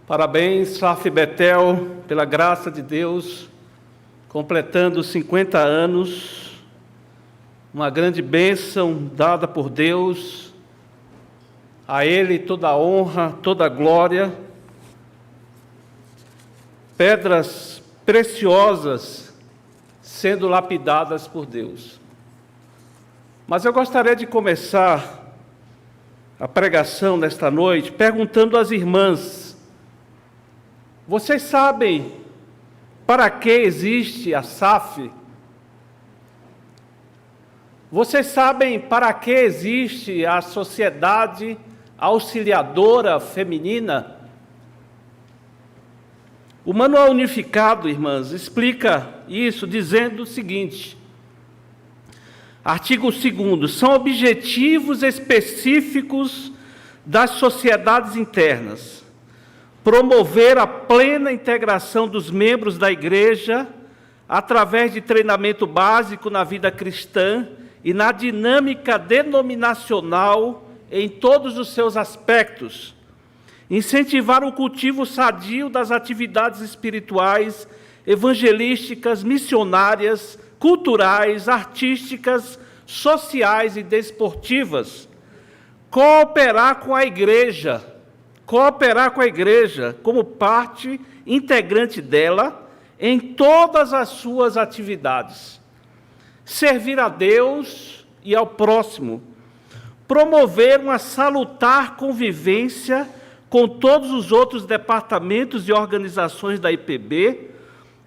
Parabéns, FAF Betel, pela graça de Deus, completando 50 anos, uma grande bênção dada por Deus, a Ele toda a honra, toda a glória, pedras preciosas sendo lapidadas por Deus. Mas eu gostaria de começar a pregação nesta noite perguntando às irmãs: vocês sabem para que existe a SAF? Vocês sabem para que existe a Sociedade Auxiliadora Feminina? O Manual Unificado, irmãs, explica isso dizendo o seguinte: artigo 2º, são objetivos específicos das sociedades internas promover a plena integração dos membros da igreja através de treinamento básico na vida cristã e na dinâmica denominacional em todos os seus aspectos, incentivar o cultivo sadio das atividades espirituais, evangelísticas, missionárias, culturais, artísticas, sociais e desportivas, cooperar com a igreja como parte integrante dela em todas as suas atividades, servir a Deus e ao próximo, promover uma salutar convivência com todos os outros departamentos e organizações da IPB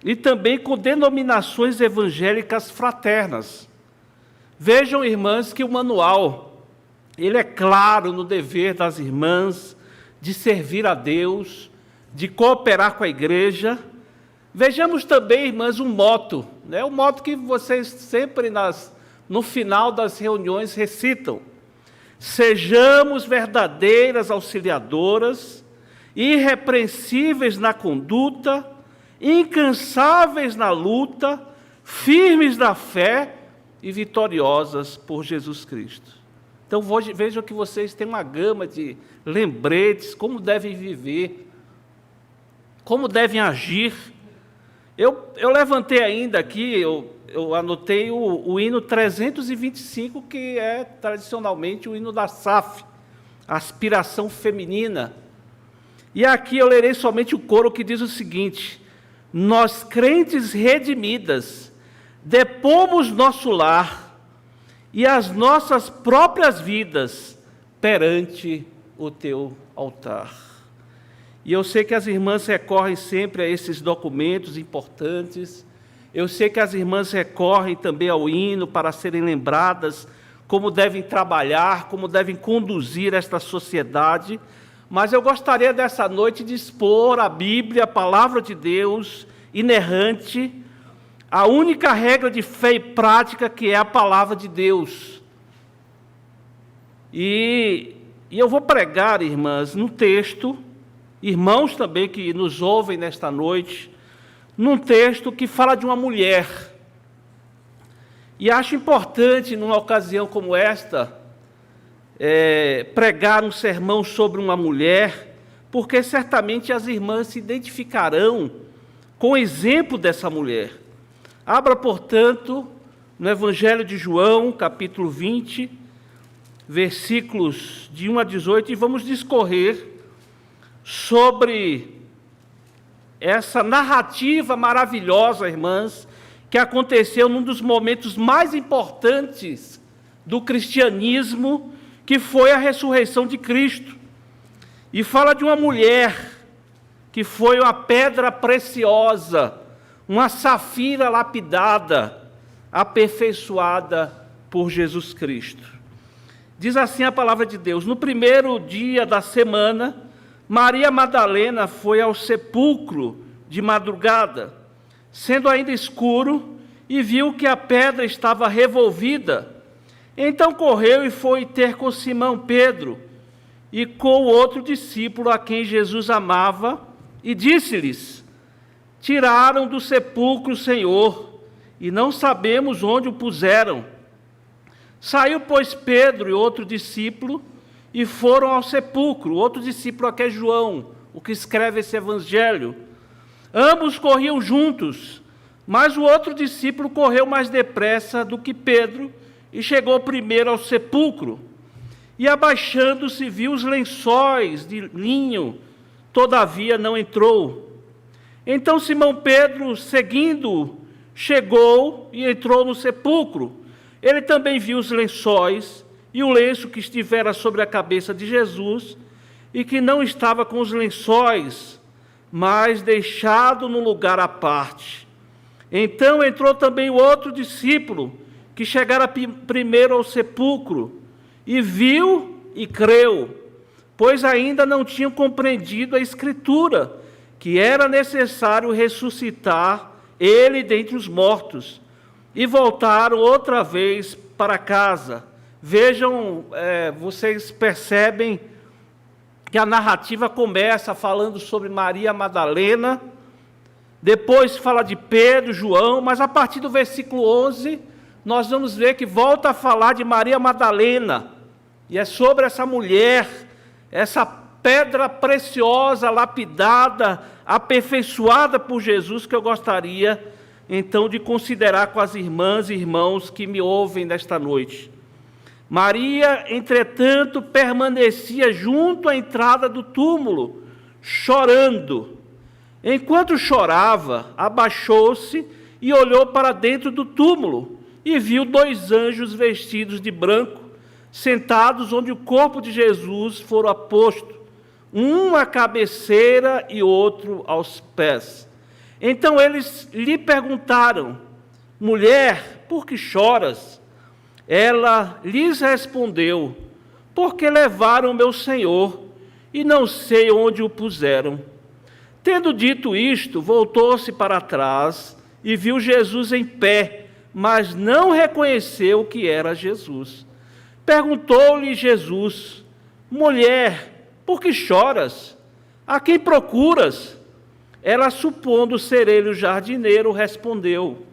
e também com denominações evangélicas fraternas. Vejam, irmãs, que o manual, ele é claro no dever das irmãs de servir a Deus, de cooperar com a igreja. Vejamos também, irmãs, um moto, o moto que vocês sempre no final das reuniões recitam: sejamos verdadeiras auxiliadoras, irrepreensíveis na conduta, incansáveis na luta, firmes na fé e vitoriosas por Jesus Cristo. Então vejam que vocês têm uma gama de lembretes, como devem viver, como devem agir. Eu levantei ainda aqui, eu anotei o hino 325, que é tradicionalmente o hino da SAF, Aspiração Feminina. E aqui eu lerei somente o coro que diz o seguinte: nós, crentes redimidas, depomos nosso lar e as nossas próprias vidas perante o teu altar. E eu sei que as irmãs recorrem sempre a esses documentos importantes, eu sei que as irmãs recorrem também ao hino para serem lembradas como devem trabalhar, como devem conduzir esta sociedade, mas eu gostaria dessa noite de expor a Bíblia, a Palavra de Deus, inerrante, a única regra de fé e prática, que é a Palavra de Deus. E eu vou pregar, irmãs, num texto, irmãos também que nos ouvem nesta noite, num texto que fala de uma mulher. E acho importante, numa ocasião como esta, pregar um sermão sobre uma mulher, porque certamente as irmãs se identificarão com o exemplo dessa mulher. Abra, portanto, no Evangelho de João, capítulo 20, versículos de 1 a 18, e vamos discorrer sobre essa narrativa maravilhosa, irmãs, que aconteceu num dos momentos mais importantes do cristianismo, que foi a ressurreição de Cristo. E fala de uma mulher que foi uma pedra preciosa, uma safira lapidada, aperfeiçoada por Jesus Cristo. Diz assim a palavra de Deus: no primeiro dia da semana, Maria Madalena foi ao sepulcro de madrugada, sendo ainda escuro, e viu que a pedra estava revolvida. Então correu e foi ter com Simão Pedro e com o outro discípulo a quem Jesus amava, e disse-lhes: tiraram do sepulcro o Senhor, e não sabemos onde o puseram. Saiu, pois, Pedro e outro discípulo, e foram ao sepulcro. Outro discípulo aqui é João, o que escreve esse evangelho. Ambos corriam juntos, mas o outro discípulo correu mais depressa do que Pedro e chegou primeiro ao sepulcro. E abaixando-se, viu os lençóis de linho, todavia não entrou. Então Simão Pedro, seguindo, chegou e entrou no sepulcro. Ele também viu os lençóis e o lenço que estivera sobre a cabeça de Jesus, e que não estava com os lençóis, mas deixado no lugar à parte. Então entrou também o outro discípulo, que chegara primeiro ao sepulcro, e viu e creu, pois ainda não tinham compreendido a Escritura, que era necessário ressuscitar ele dentre os mortos, e voltaram outra vez para casa. Vejam, vocês percebem que a narrativa começa falando sobre Maria Madalena, depois fala de Pedro, João, mas a partir do versículo 11, nós vamos ver que volta a falar de Maria Madalena, e é sobre essa mulher, essa pedra preciosa, lapidada, aperfeiçoada por Jesus, que eu gostaria, então, de considerar com as irmãs e irmãos que me ouvem nesta noite. Maria, entretanto, permanecia junto à entrada do túmulo, chorando. Enquanto chorava, abaixou-se e olhou para dentro do túmulo, e viu 2 anjos vestidos de branco, sentados onde o corpo de Jesus fora posto, um à cabeceira e outro aos pés. Então eles lhe perguntaram: mulher, por que choras? Ela lhes respondeu: porque levaram meu Senhor, e não sei onde o puseram. Tendo dito isto, voltou-se para trás e viu Jesus em pé, mas não reconheceu que era Jesus. Perguntou-lhe Jesus: mulher, por que choras? A quem procuras? Ela, supondo ser ele o jardineiro, respondeu: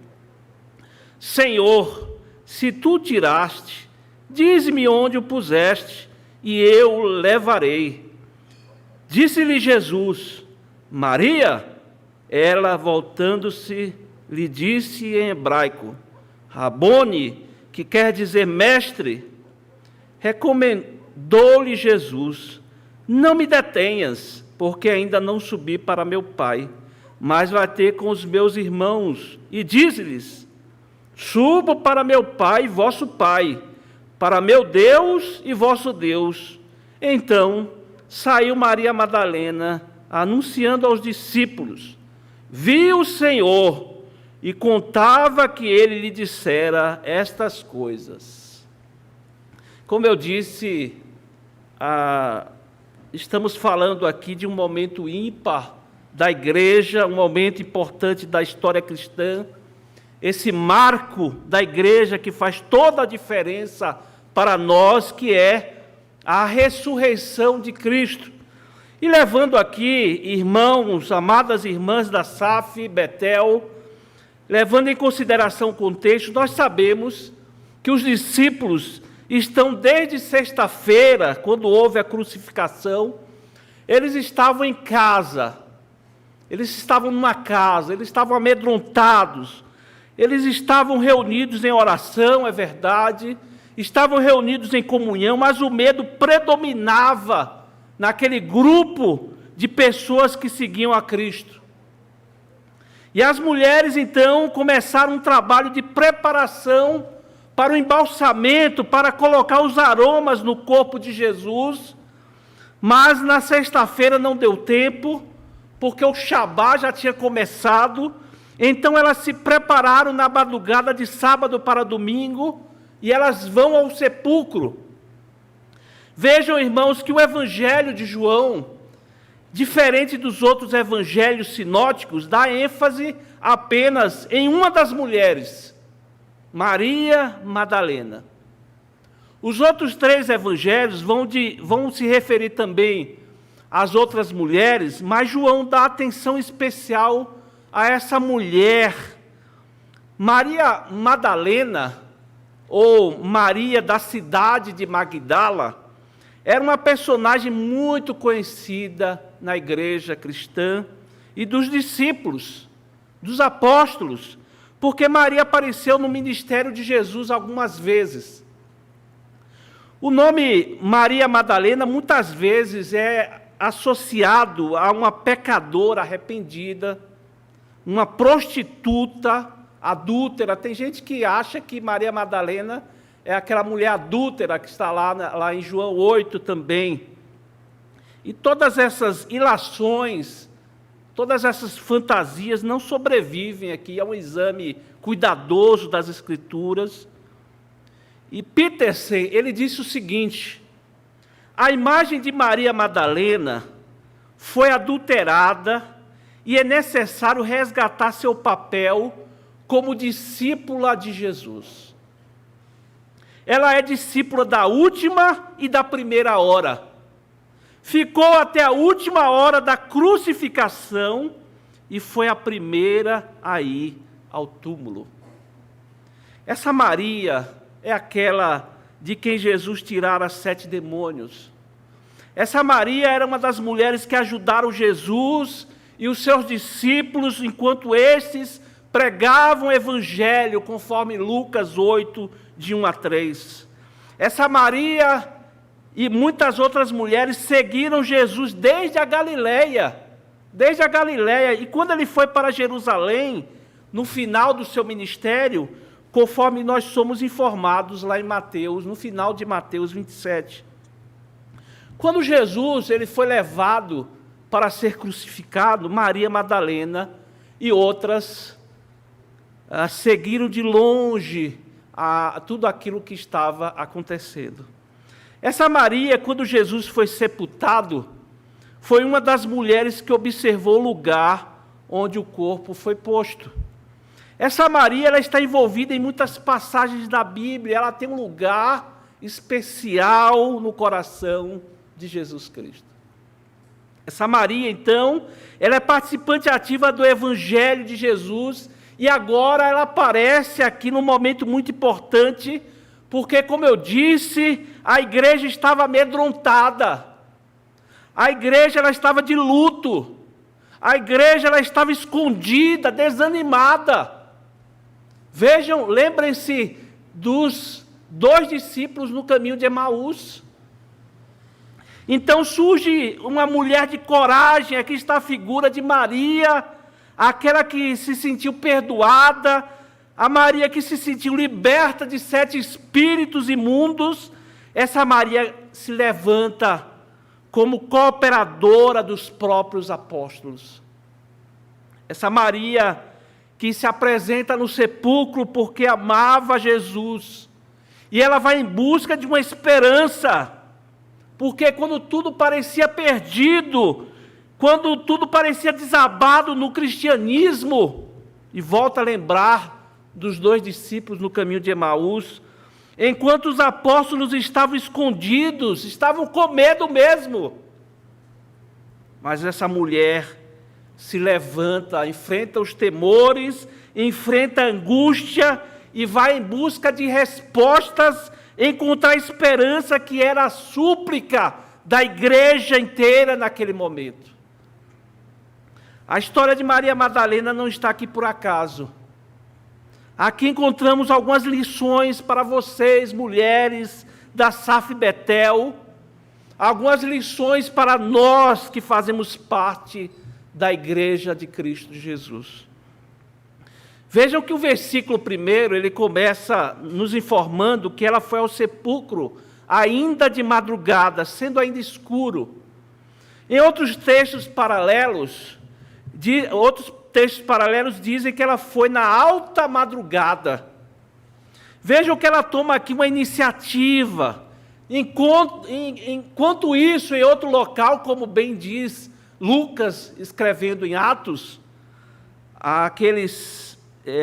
Senhor, se tu tiraste, dize-me onde o puseste, e eu o levarei. Disse-lhe Jesus: Maria. Ela, voltando-se, lhe disse em hebraico: Rabone, que quer dizer mestre. Recomendou-lhe Jesus: não me detenhas, porque ainda não subi para meu Pai, mas vai ter com os meus irmãos, e diz-lhes: subo para meu Pai e vosso Pai, para meu Deus e vosso Deus. Então saiu Maria Madalena, anunciando aos discípulos: viu o Senhor, e contava que ele lhe dissera estas coisas. Como eu disse, estamos falando aqui de um momento ímpar da igreja, um momento importante da história cristã, esse marco da igreja que faz toda a diferença para nós, que é a ressurreição de Cristo. E levando aqui, irmãos, amadas irmãs da SAF, Betel, levando em consideração o contexto, nós sabemos que os discípulos estão desde sexta-feira, quando houve a crucificação, eles estavam em casa, eles estavam numa casa, eles estavam amedrontados, eles estavam reunidos em oração, é verdade, estavam reunidos em comunhão, mas o medo predominava naquele grupo de pessoas que seguiam a Cristo. E as mulheres, então, começaram um trabalho de preparação para o embalsamento, para colocar os aromas no corpo de Jesus, mas na sexta-feira não deu tempo, porque o Shabá já tinha começado. Então elas se prepararam na madrugada de sábado para domingo, e elas vão ao sepulcro. Vejam, irmãos, que o evangelho de João, diferente dos outros evangelhos sinóticos, dá ênfase apenas em uma das mulheres, Maria Madalena. Os outros 3 evangelhos vão se referir também às outras mulheres, mas João dá atenção especial a essa mulher. Maria Madalena, ou Maria da cidade de Magdala, era uma personagem muito conhecida na igreja cristã e dos discípulos, dos apóstolos, porque Maria apareceu no ministério de Jesus algumas vezes. O nome Maria Madalena muitas vezes é associado a uma pecadora arrependida, uma prostituta adúltera. Tem gente que acha que Maria Madalena é aquela mulher adúltera que está lá em João 8 também. E todas essas ilações, todas essas fantasias não sobrevivem aqui a um exame cuidadoso das Escrituras. E Peterson, ele disse o seguinte: a imagem de Maria Madalena foi adulterada e é necessário resgatar seu papel como discípula de Jesus. Ela é discípula da última e da primeira hora. Ficou até a última hora da crucificação e foi a primeira a ir ao túmulo. Essa Maria é aquela de quem Jesus tirara 7 demônios. Essa Maria era uma das mulheres que ajudaram Jesus e os seus discípulos enquanto estes pregavam o evangelho, conforme Lucas 8, de 1 a 3. Essa Maria e muitas outras mulheres seguiram Jesus desde a Galileia, e quando ele foi para Jerusalém, no final do seu ministério, conforme nós somos informados lá em Mateus, no final de Mateus 27. Quando Jesus ele foi levado para ser crucificado, Maria Madalena e outras seguiram de longe tudo aquilo que estava acontecendo. Essa Maria, quando Jesus foi sepultado, foi uma das mulheres que observou o lugar onde o corpo foi posto. Essa Maria, ela está envolvida em muitas passagens da Bíblia, ela tem um lugar especial no coração de Jesus Cristo. Essa Maria, então, ela é participante ativa do Evangelho de Jesus, e agora ela aparece aqui num momento muito importante, porque, como eu disse, a igreja estava amedrontada, a igreja ela estava de luto, a igreja ela estava escondida, desanimada. Vejam, lembrem-se dos 2 discípulos no caminho de Emaús. Então surge uma mulher de coragem, aqui está a figura de Maria, aquela que se sentiu perdoada, a Maria que se sentiu liberta de 7 espíritos imundos. Essa Maria se levanta como cooperadora dos próprios apóstolos. Essa Maria que se apresenta no sepulcro porque amava Jesus, e ela vai em busca de uma esperança, porque quando tudo parecia perdido, quando tudo parecia desabado no cristianismo, e volta a lembrar dos 2 discípulos no caminho de Emaús, enquanto os apóstolos estavam escondidos, estavam com medo mesmo, mas essa mulher se levanta, enfrenta os temores, enfrenta a angústia e vai em busca de respostas, encontrar esperança, que era a súplica da igreja inteira naquele momento. A história de Maria Madalena não está aqui por acaso. Aqui encontramos algumas lições para vocês, mulheres da SAF Betel, algumas lições para nós que fazemos parte da Igreja de Cristo Jesus. Vejam que o versículo 1, ele começa nos informando que ela foi ao sepulcro ainda de madrugada, sendo ainda escuro. Em outros textos paralelos dizem que ela foi na alta madrugada. Vejam que ela toma aqui uma iniciativa. Enquanto isso, em outro local, como bem diz Lucas, escrevendo em Atos,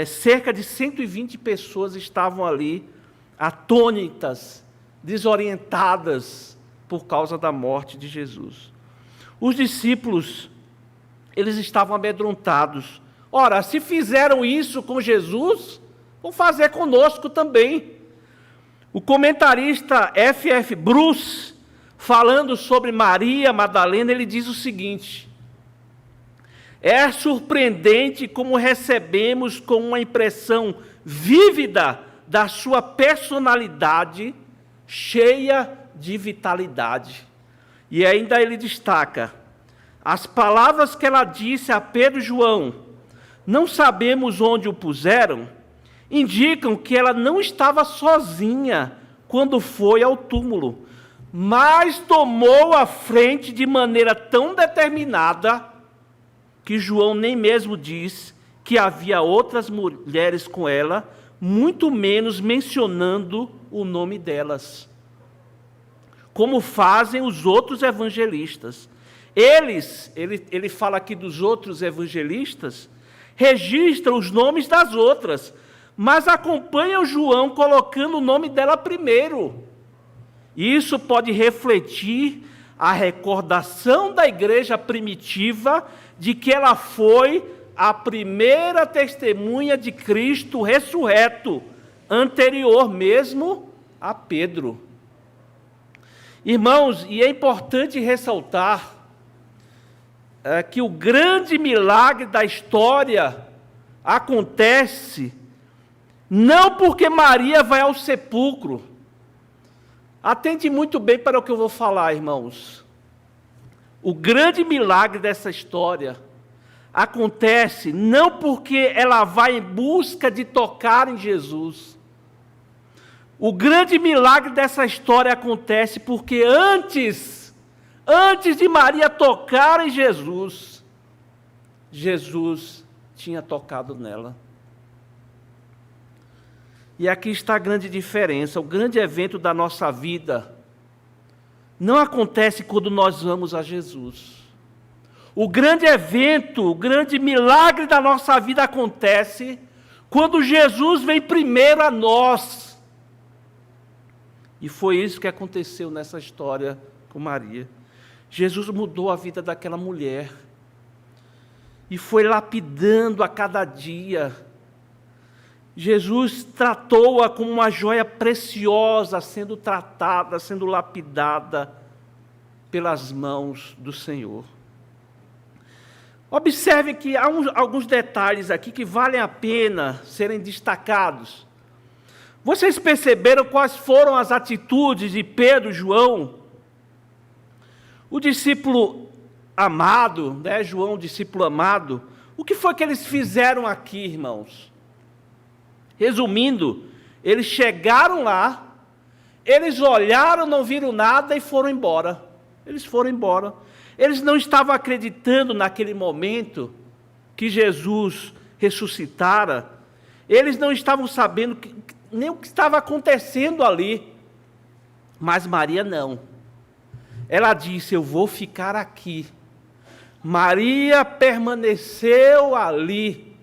cerca de 120 pessoas estavam ali, atônitas, desorientadas, por causa da morte de Jesus. Os discípulos, eles estavam amedrontados. Ora, se fizeram isso com Jesus, vão fazer conosco também. O comentarista F.F. Bruce falando sobre Maria Madalena, ele diz o seguinte: é surpreendente como recebemos com uma impressão vívida da sua personalidade, cheia de vitalidade. E ainda ele destaca: as palavras que ela disse a Pedro e João, não sabemos onde o puseram, indicam que ela não estava sozinha quando foi ao túmulo, mas tomou a frente de maneira tão determinada que João nem mesmo diz que havia outras mulheres com ela, muito menos mencionando o nome delas, como fazem os outros evangelistas. Ele fala aqui dos outros evangelistas, registram os nomes das outras, mas acompanham João colocando o nome dela primeiro. Isso pode refletir a recordação da igreja primitiva de que ela foi a primeira testemunha de Cristo ressurreto, anterior mesmo a Pedro. Irmãos, e é importante ressaltar que o grande milagre da história acontece não porque Maria vai ao sepulcro. Atente muito bem para o que eu vou falar, irmãos. O grande milagre dessa história acontece não porque ela vai em busca de tocar em Jesus. O grande milagre dessa história acontece porque antes de Maria tocar em Jesus, Jesus tinha tocado nela. E aqui está a grande diferença. O grande evento da nossa vida não acontece quando nós vamos a Jesus. O grande evento, o grande milagre da nossa vida acontece quando Jesus vem primeiro a nós. E foi isso que aconteceu nessa história com Maria. Jesus mudou a vida daquela mulher e foi lapidando a cada dia. Jesus tratou-a como uma joia preciosa, sendo tratada, sendo lapidada pelas mãos do Senhor. Observe que há alguns detalhes aqui que valem a pena serem destacados. Vocês perceberam quais foram as atitudes de Pedro e João? O discípulo amado, João, o discípulo amado, o que foi que eles fizeram aqui, irmãos? Resumindo, eles chegaram lá, eles olharam, não viram nada e foram embora. Eles foram embora. Eles não estavam acreditando naquele momento que Jesus ressuscitara. Eles não estavam sabendo nem o que estava acontecendo ali. Mas Maria não. Ela disse: eu vou ficar aqui. Maria permaneceu ali.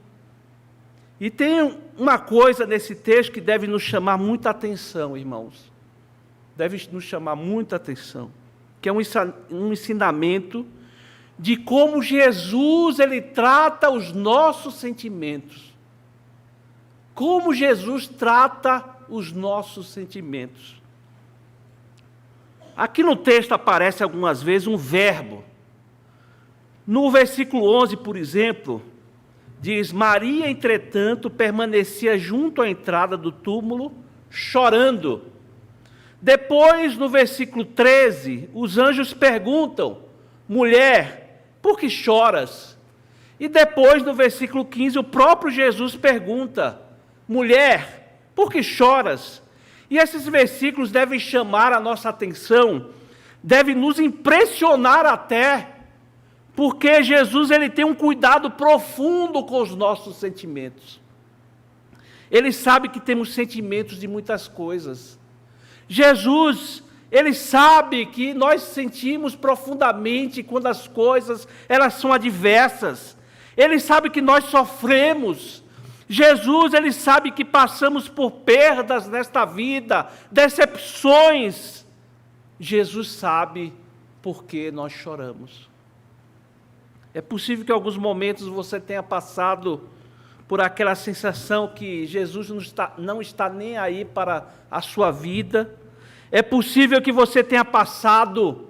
E tem uma coisa nesse texto que deve nos chamar muita atenção, irmãos. Deve nos chamar muita atenção. Que é um ensinamento de como Jesus ele trata os nossos sentimentos. Como Jesus trata os nossos sentimentos. Aqui no texto aparece algumas vezes um verbo. No versículo 11, por exemplo, diz: Maria, entretanto, permanecia junto à entrada do túmulo, chorando. Depois, no versículo 13, os anjos perguntam: mulher, por que choras? E depois, no versículo 15, o próprio Jesus pergunta: mulher, por que choras? E esses versículos devem chamar a nossa atenção, devem nos impressionar até, porque Jesus ele tem um cuidado profundo com os nossos sentimentos. Ele sabe que temos sentimentos de muitas coisas. Jesus, ele sabe que nós sentimos profundamente quando as coisas elas são adversas. Ele sabe que nós sofremos. Jesus, ele sabe que passamos por perdas nesta vida, decepções. Jesus sabe por que nós choramos. É possível que em alguns momentos você tenha passado por aquela sensação que Jesus não está nem aí para a sua vida. É possível que você tenha passado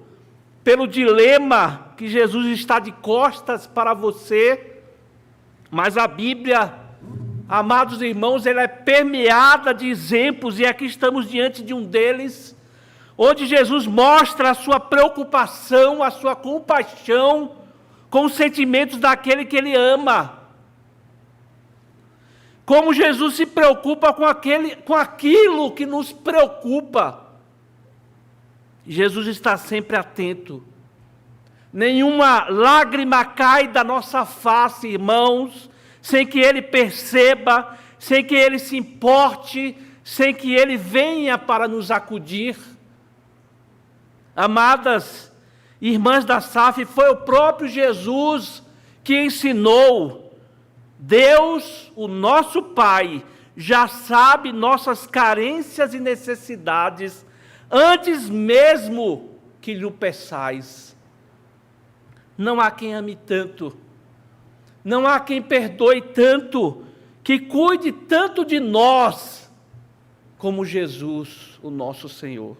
pelo dilema que Jesus está de costas para você, mas a Bíblia, amados irmãos, ela é permeada de exemplos, e aqui estamos diante de um deles, onde Jesus mostra a sua preocupação, a sua compaixão com os sentimentos daquele que ele ama. Como Jesus se preocupa com aquilo que nos preocupa. Jesus está sempre atento. Nenhuma lágrima cai da nossa face, irmãos, sem que Ele perceba, sem que Ele se importe, sem que Ele venha para nos acudir. Amadas irmãs da SAF, foi o próprio Jesus que ensinou. Deus, o nosso Pai, já sabe nossas carências e necessidades, antes mesmo que lhe peçais. Não há quem ame tanto, não há quem perdoe tanto, que cuide tanto de nós, como Jesus, o nosso Senhor.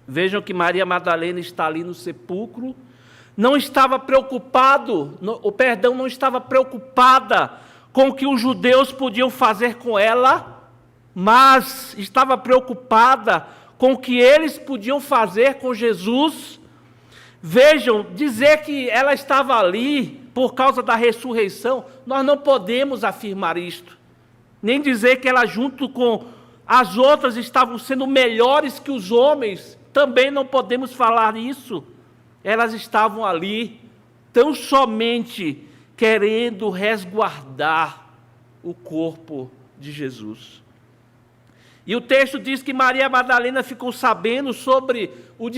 Vejam que Maria Madalena está ali no sepulcro, não estava não estava preocupada com o que os judeus podiam fazer com ela, mas estava preocupada com o que eles podiam fazer com Jesus. Vejam, dizer que ela estava ali por causa da ressurreição, nós não podemos afirmar isto, nem dizer que ela junto com as outras estavam sendo melhores que os homens, também não podemos falar isso. Elas estavam ali tão somente querendo resguardar o corpo de Jesus. E o texto diz que Maria Madalena ficou sabendo sobre o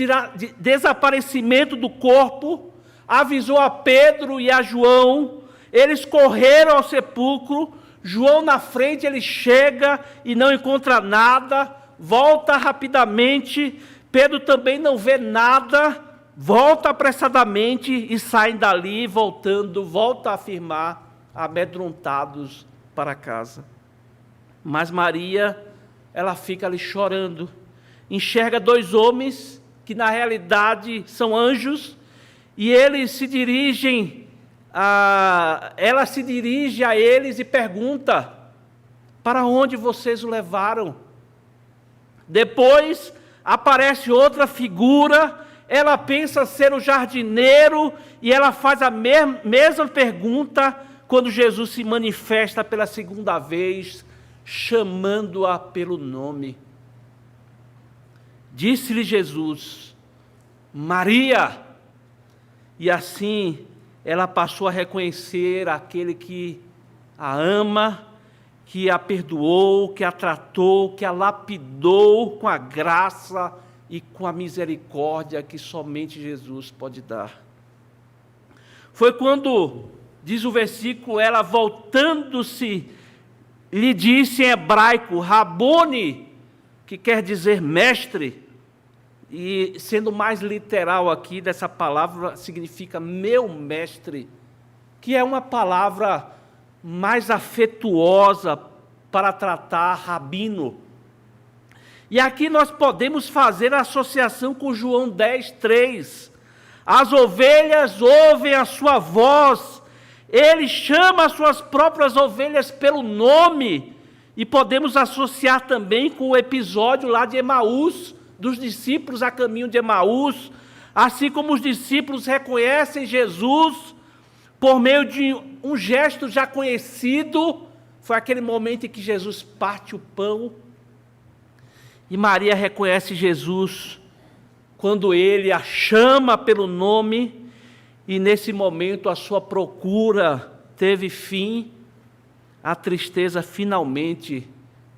desaparecimento do corpo, avisou a Pedro e a João, eles correram ao sepulcro, João na frente, ele chega e não encontra nada, volta rapidamente, Pedro também não vê nada, volta apressadamente e saem dali, volta a afirmar, amedrontados para casa. Mas Maria, ela fica ali chorando, enxerga dois homens, que na realidade são anjos, e ela se dirige a eles e pergunta: para onde vocês o levaram? Depois aparece outra figura, ela pensa ser o jardineiro, e ela faz a mesma pergunta quando Jesus se manifesta pela segunda vez, chamando-a pelo nome. Disse-lhe Jesus: Maria! E assim ela passou a reconhecer aquele que a ama, que a perdoou, que a tratou, que a lapidou com a graça e com a misericórdia que somente Jesus pode dar. Foi quando, diz o versículo, ela voltando-se, lhe disse em hebraico, Rabone, que quer dizer mestre, e sendo mais literal aqui dessa palavra, significa meu mestre, que é uma palavra mais afetuosa para tratar rabino. E aqui nós podemos fazer a associação com João 10:3. As ovelhas ouvem a sua voz, ele chama as suas próprias ovelhas pelo nome, e podemos associar também com o episódio lá de Emaús, dos discípulos a caminho de Emaús, assim como os discípulos reconhecem Jesus por meio de um gesto já conhecido, foi aquele momento em que Jesus parte o pão, e Maria reconhece Jesus quando ele a chama pelo nome, e nesse momento a sua procura teve fim, a tristeza finalmente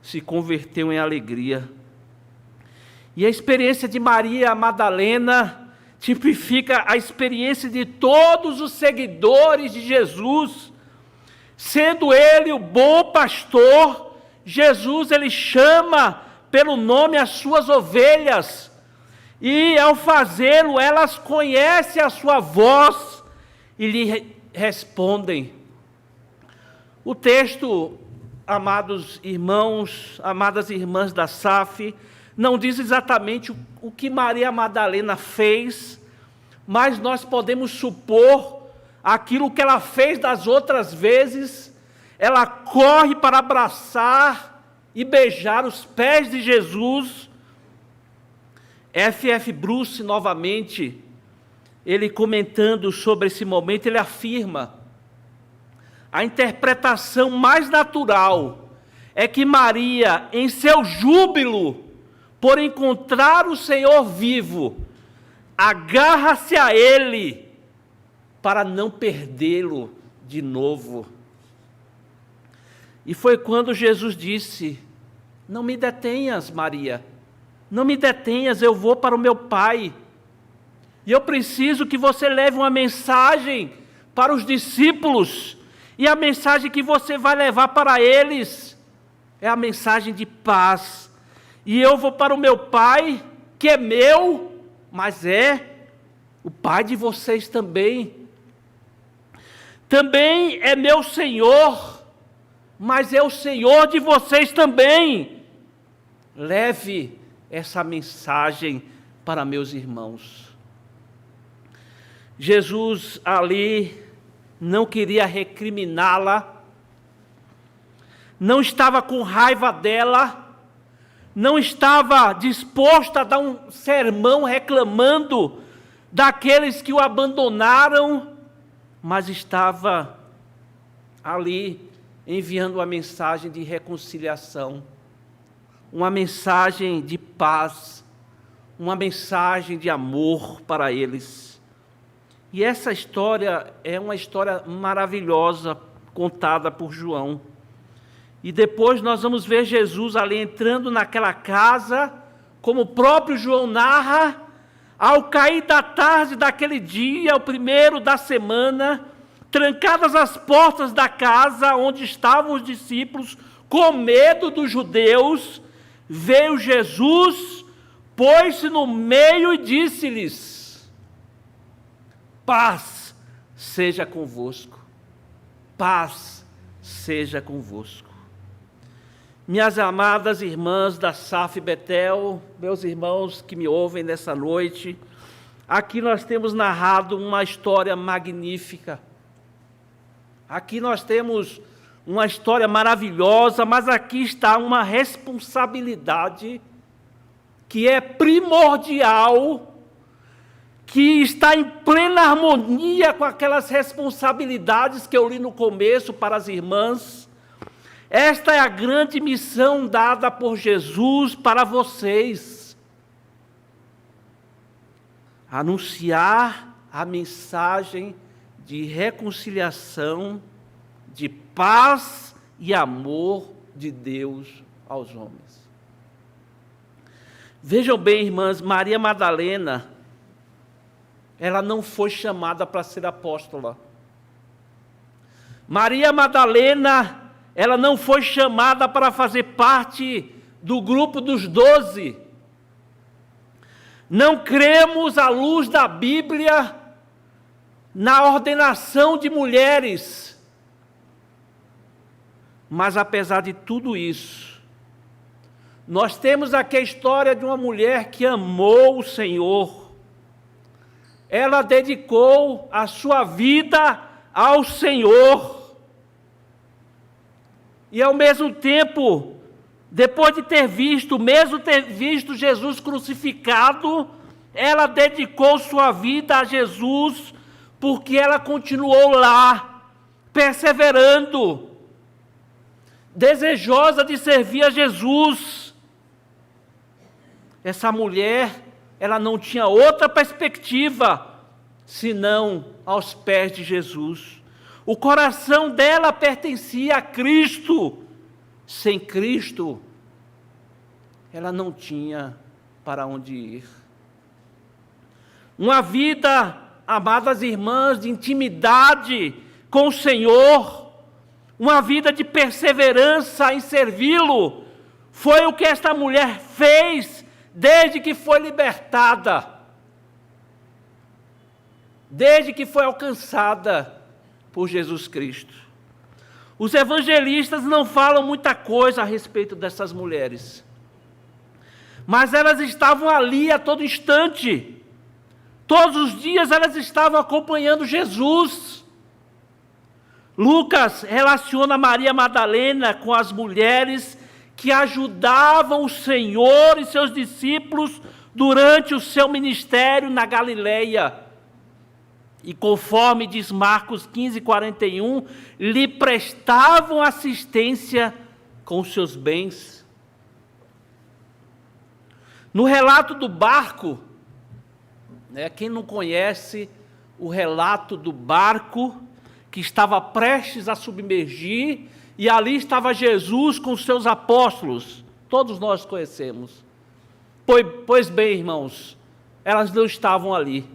se converteu em alegria. E a experiência de Maria Madalena tipifica a experiência de todos os seguidores de Jesus. Sendo ele o bom pastor, Jesus ele chama pelo nome as suas ovelhas, e ao fazê-lo elas conhecem a sua voz e lhe respondem. O texto, amados irmãos, amadas irmãs da SAF, não diz exatamente o que Maria Madalena fez, mas nós podemos supor aquilo que ela fez das outras vezes. Ela corre para abraçar e beijar os pés de Jesus. F.F. Bruce, novamente, ele comentando sobre esse momento, ele afirma: a interpretação mais natural é que Maria, em seu júbilo por encontrar o Senhor vivo, agarra-se a Ele para não perdê-lo de novo. E foi quando Jesus disse: não me detenhas, Maria, não me detenhas, eu vou para o meu Pai. E eu preciso que você leve uma mensagem para os discípulos, e a mensagem que você vai levar para eles é a mensagem de paz. E eu vou para o meu Pai, que é meu, mas é o Pai de vocês também. Também é meu Senhor, mas é o Senhor de vocês também. Leve essa mensagem para meus irmãos. Jesus ali não queria recriminá-la, não estava com raiva dela, não estava disposto a dar um sermão reclamando daqueles que o abandonaram, mas estava ali enviando uma mensagem de reconciliação, uma mensagem de paz, uma mensagem de amor para eles. E essa história é uma história maravilhosa, contada por João. E depois nós vamos ver Jesus ali entrando naquela casa, como o próprio João narra, ao cair da tarde daquele dia, o primeiro da semana, trancadas as portas da casa onde estavam os discípulos, com medo dos judeus, veio Jesus, pôs-se no meio e disse-lhes: paz seja convosco, paz seja convosco. Minhas amadas irmãs da SAF Betel, meus irmãos que me ouvem nessa noite, aqui nós temos narrado uma história magnífica. Aqui nós temos uma história maravilhosa, mas aqui está uma responsabilidade que é primordial, que está em plena harmonia com aquelas responsabilidades que eu li no começo para as irmãs. Esta é a grande missão dada por Jesus para vocês: anunciar a mensagem de reconciliação, de paz e amor de Deus aos homens. Vejam bem, irmãs, Maria Madalena, ela não foi chamada para ser apóstola. Maria Madalena, ela não foi chamada para fazer parte do grupo dos 12. Não cremos, à luz da Bíblia, na ordenação de mulheres. Mas apesar de tudo isso, nós temos aqui a história de uma mulher que amou o Senhor. Ela dedicou a sua vida ao Senhor. E ao mesmo tempo, depois de mesmo ter visto Jesus crucificado, ela dedicou sua vida a Jesus, porque ela continuou lá, perseverando, desejosa de servir a Jesus. Essa mulher, ela não tinha outra perspectiva, senão aos pés de Jesus. O coração dela pertencia a Cristo. Sem Cristo, ela não tinha para onde ir. Uma vida, amadas irmãs, de intimidade com o Senhor, uma vida de perseverança em servi-lo, foi o que esta mulher fez desde que foi libertada, desde que foi alcançada por Jesus Cristo. Os evangelistas não falam muita coisa a respeito dessas mulheres, mas elas estavam ali a todo instante. Todos os dias elas estavam acompanhando Jesus. Lucas relaciona Maria Madalena com as mulheres que ajudavam o Senhor e seus discípulos durante o seu ministério na Galileia. E conforme diz Marcos 15:41, lhe prestavam assistência com os seus bens. No relato do barco, quem não conhece o relato do barco que estava prestes a submergir, e ali estava Jesus com os seus apóstolos, todos nós conhecemos. Pois bem, irmãos, elas não estavam ali,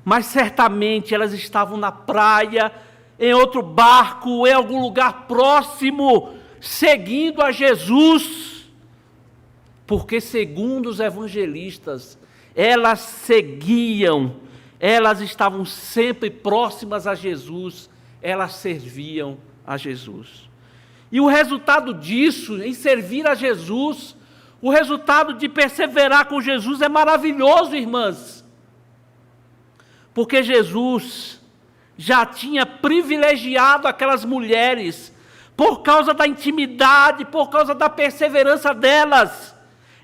mas certamente elas estavam na praia, em outro barco, em algum lugar próximo, seguindo a Jesus, porque segundo os evangelistas, elas seguiam, elas estavam sempre próximas a Jesus, elas serviam a Jesus. E o resultado disso, em servir a Jesus, o resultado de perseverar com Jesus é maravilhoso, irmãs. Porque Jesus já tinha privilegiado aquelas mulheres, por causa da intimidade, por causa da perseverança delas,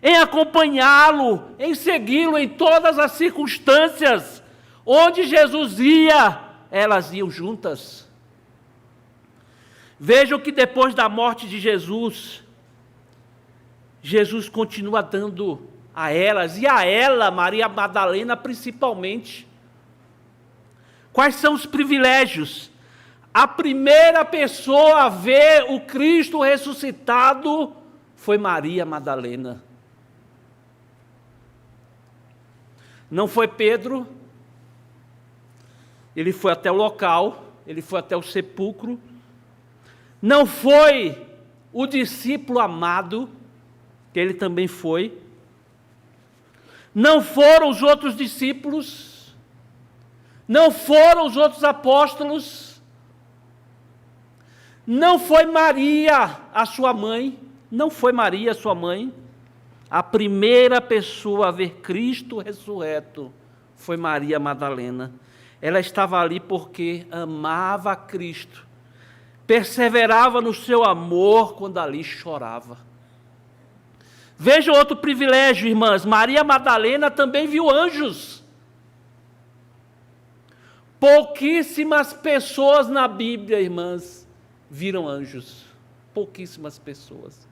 em acompanhá-lo, em segui-lo em todas as circunstâncias. Onde Jesus ia, elas iam juntas. Vejam que depois da morte de Jesus, Jesus continua dando a elas, e a ela, Maria Madalena principalmente. Quais são os privilégios? A primeira pessoa a ver o Cristo ressuscitado foi Maria Madalena. Não foi Pedro. Ele foi até o local, ele foi até o sepulcro. Não foi o discípulo amado, que ele também foi. Não foram os outros discípulos. Não foram os outros apóstolos. Não foi Maria, a sua mãe. Não foi Maria, a sua mãe. A primeira pessoa a ver Cristo ressurreto foi Maria Madalena. Ela estava ali porque amava a Cristo, perseverava no seu amor quando ali chorava. Veja outro privilégio, irmãs. Maria Madalena também viu anjos. Pouquíssimas pessoas na Bíblia, irmãs, viram anjos. Pouquíssimas pessoas.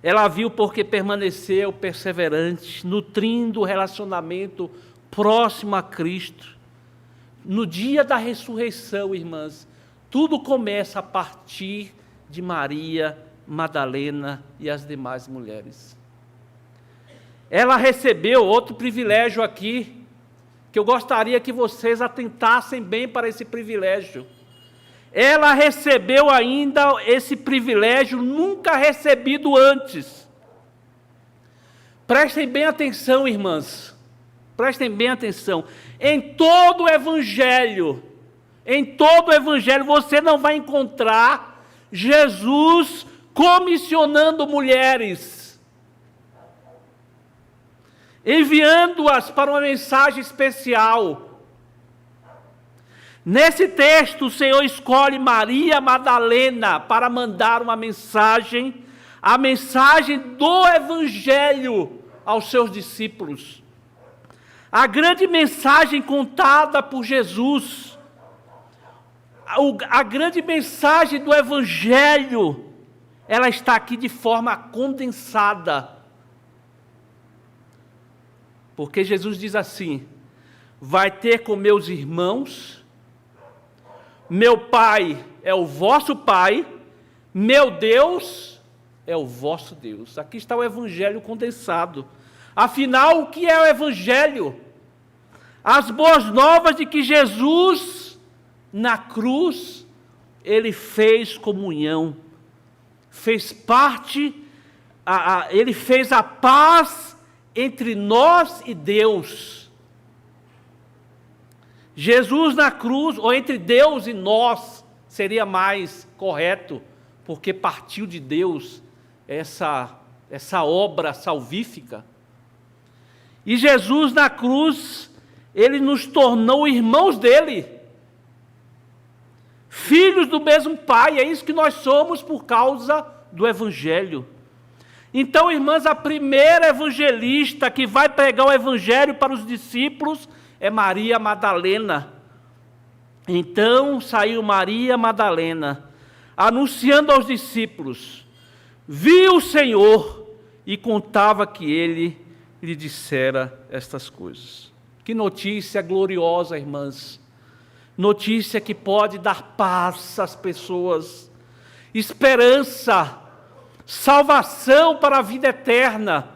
Ela viu porque permaneceu perseverante, nutrindo o relacionamento próximo a Cristo. No dia da ressurreição, irmãs, tudo começa a partir de Maria Madalena e as demais mulheres. Ela recebeu outro privilégio aqui, que eu gostaria que vocês atentassem bem para esse privilégio. Ela recebeu ainda esse privilégio nunca recebido antes. Prestem bem atenção, irmãs. Prestem bem atenção. Em todo o Evangelho você não vai encontrar Jesus comissionando mulheres, enviando-as para uma mensagem especial. Nesse texto, o Senhor escolhe Maria Madalena para mandar uma mensagem, a mensagem do Evangelho aos seus discípulos. A grande mensagem contada por Jesus, a grande mensagem do Evangelho, ela está aqui de forma condensada. Porque Jesus diz assim: vai ter com meus irmãos, meu Pai é o vosso Pai, meu Deus é o vosso Deus. Aqui está o Evangelho condensado. Afinal, o que é o Evangelho? As boas novas de que Jesus, na cruz, ele fez comunhão, fez parte, ele fez a paz entre nós e Deus. Jesus na cruz, ou entre Deus e nós, seria mais correto, porque partiu de Deus essa essa obra salvífica. E Jesus na cruz, ele nos tornou irmãos dele, filhos do mesmo Pai. É isso que nós somos por causa do Evangelho. Então, irmãs, a primeira evangelista que vai pregar o Evangelho para os discípulos é Maria Madalena. Então saiu Maria Madalena, anunciando aos discípulos: viu o Senhor e contava que ele lhe dissera estas coisas. Que notícia gloriosa, irmãs. Notícia que pode dar paz às pessoas, esperança, salvação para a vida eterna.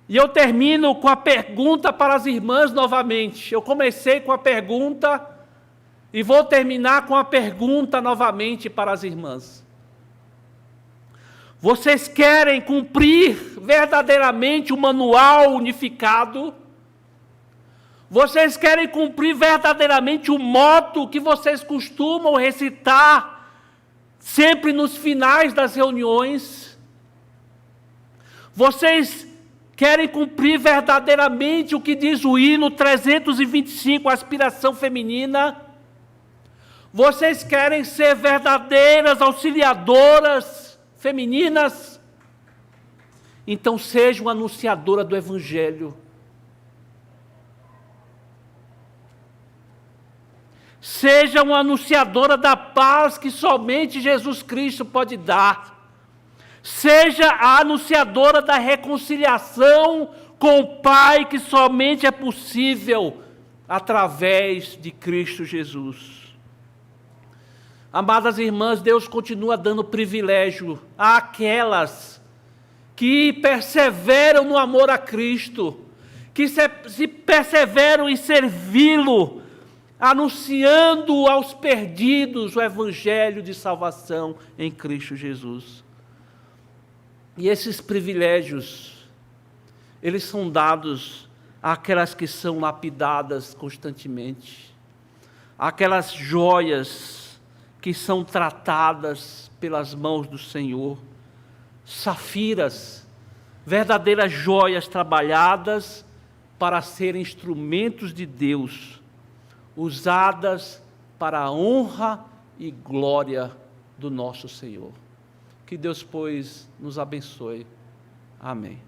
E eu termino com a pergunta para as irmãs novamente. Eu comecei com a pergunta e vou terminar com a pergunta novamente para as irmãs. Vocês querem cumprir verdadeiramente o manual unificado? Vocês querem cumprir verdadeiramente o moto que vocês costumam recitar sempre nos finais das reuniões? Vocês querem cumprir verdadeiramente o que diz o hino 325, aspiração feminina? Vocês querem ser verdadeiras auxiliadoras femininas? Então sejam anunciadora do Evangelho. Seja uma anunciadora da paz que somente Jesus Cristo pode dar. Seja a anunciadora da reconciliação com o Pai que somente é possível através de Cristo Jesus. Amadas irmãs, Deus continua dando privilégio àquelas que perseveram no amor a Cristo, que se perseveram em servi-lo, anunciando aos perdidos o Evangelho de salvação em Cristo Jesus. E esses privilégios, eles são dados àquelas que são lapidadas constantemente, àquelas joias que são tratadas pelas mãos do Senhor, safiras, verdadeiras joias trabalhadas para serem instrumentos de Deus, usadas para a honra e glória do nosso Senhor. Que Deus, pois, nos abençoe. Amém.